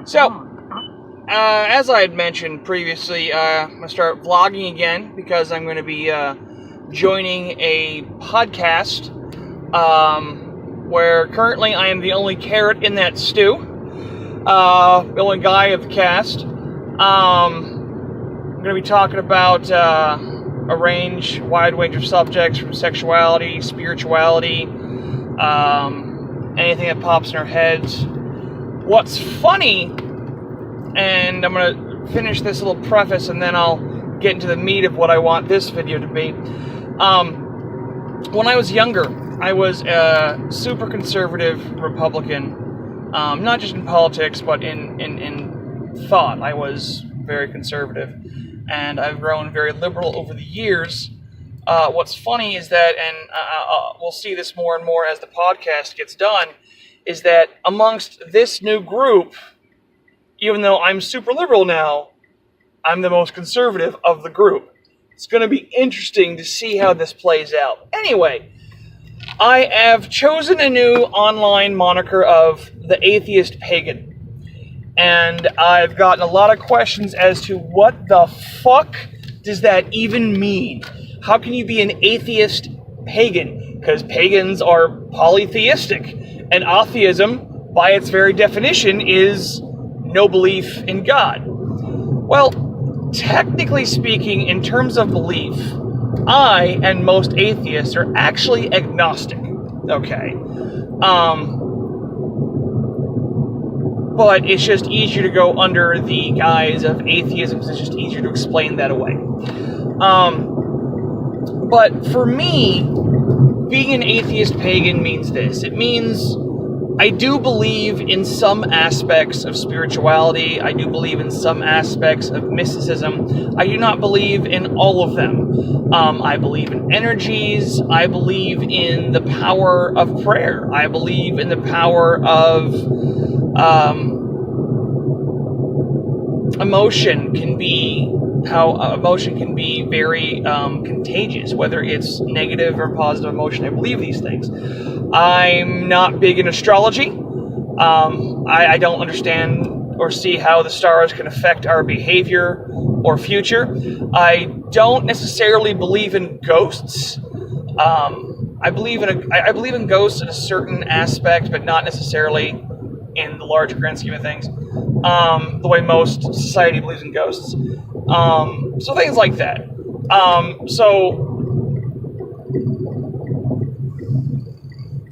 So, as I had mentioned previously, I'm going to start vlogging again because I'm going to be joining a podcast where currently I am the only carrot in that stew, the only guy of the cast. I'm going to be talking about a wide range of subjects from sexuality, spirituality, anything that pops in our heads. What's funny, and I'm going to finish this little preface and then I'll get into the meat of what I want this video to be. When I was younger, I was a super conservative Republican, not just in politics, but in thought. I was very conservative, and I've grown very liberal over the years. What's funny is that, and we'll see this more and more as the podcast gets done, is that amongst this new group, even though I'm super liberal now, I'm the most conservative of the group. It's going to be interesting to see how this plays out. Anyway, I have chosen a new online moniker of The Atheist Pagan. And I've gotten a lot of questions as to what the fuck does that even mean? How can you be an atheist pagan? Because pagans are polytheistic. And atheism, by its very definition, is no belief in God. Well, technically speaking, in terms of belief, I and most atheists are actually agnostic. Okay. But it's just easier to go under the guise of atheism because it's just easier to explain that away. But for me, being an atheist pagan means this. It means I do believe in some aspects of spirituality. I do believe in some aspects of mysticism. I do not believe in all of them. I believe in energies. I believe in the power of prayer. I believe in the power of emotion can be very contagious, whether it's negative or positive emotion. I believe these things. I'm not big in astrology. I don't understand or see how the stars can affect our behavior or future. I don't necessarily believe in ghosts. I believe in ghosts in a certain aspect, but not necessarily in the larger grand scheme of things. The way most society believes in ghosts. So things like that. So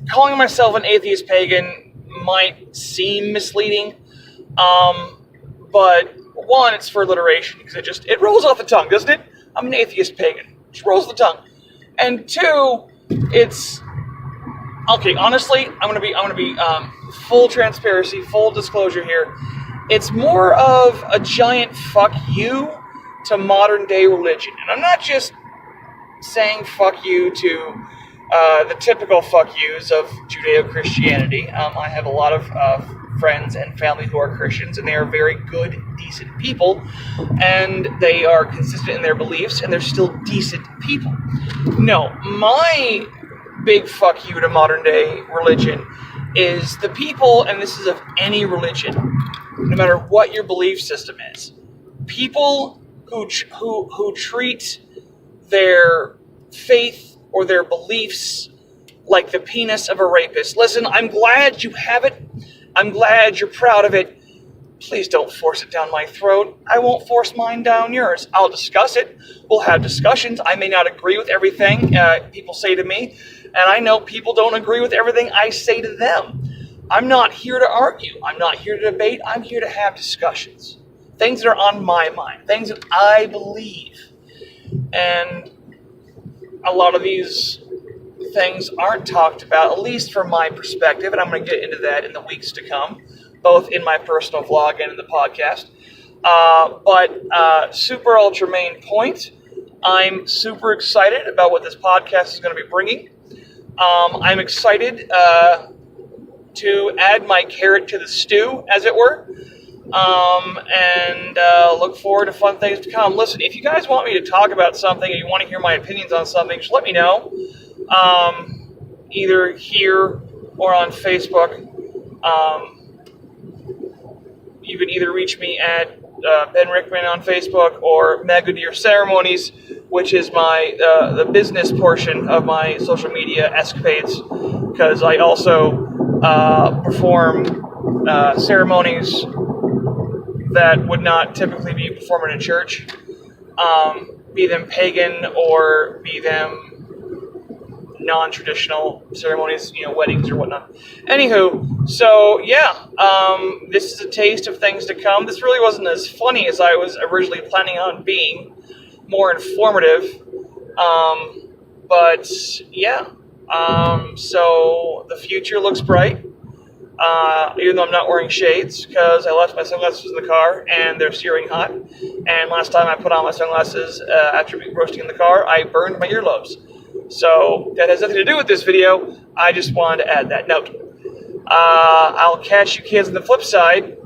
calling myself an atheist pagan might seem misleading. But one, it's for alliteration because it rolls off the tongue, doesn't it? I'm an atheist pagan. It just rolls off the tongue. And two, it's okay. Honestly, I'm gonna be full transparency, full disclosure here. It's more of a giant fuck you to modern day religion. And I'm not just saying fuck you to the typical fuck yous of Judeo-Christianity. I have a lot of friends and family who are Christians, and they are very good, decent people, and they are consistent in their beliefs, and they're still decent people. No, my big fuck you to modern day religion is the people, and this is of any religion, no matter what your belief system is, people who treat their faith or their beliefs like the penis of a rapist. Listen, I'm glad you have it. I'm glad you're proud of it. Please don't force it down my throat. I won't force mine down yours. I'll discuss it. We'll have discussions. I may not agree with everything people say to me, and I know people don't agree with everything I say to them. I'm not here to argue. I'm not here to debate. I'm here to have discussions. Things that are on my mind. Things that I believe. And a lot of these things aren't talked about, at least from my perspective, and I'm going to get into that in the weeks to come, both in my personal vlog and in the podcast. But super ultra main point, I'm super excited about what this podcast is going to be bringing. I'm excited to add my carrot to the stew, as it were, and look forward to fun things to come. Listen, if you guys want me to talk about something or you want to hear my opinions on something, just let me know, either here or on Facebook. You you can either reach me at Ben Rickman on Facebook or Magadir Ceremonies, which is my the business portion of my social media escapades, because I also perform ceremonies that would not typically be performed in a church, be them pagan or be them non-traditional ceremonies, weddings or whatnot. Anywho, so yeah, this is a taste of things to come. This really wasn't as funny as I was originally planning on being, more informative, but yeah, so the future looks bright, even though I'm not wearing shades, because I left my sunglasses in the car and they're searing hot, and last time I put on my sunglasses after roasting in the car, I burned my earlobes. So that has nothing to do with this video. I just wanted to add that note. I'll catch you kids on the flip side,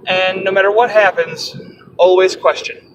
and no matter what happens, always question.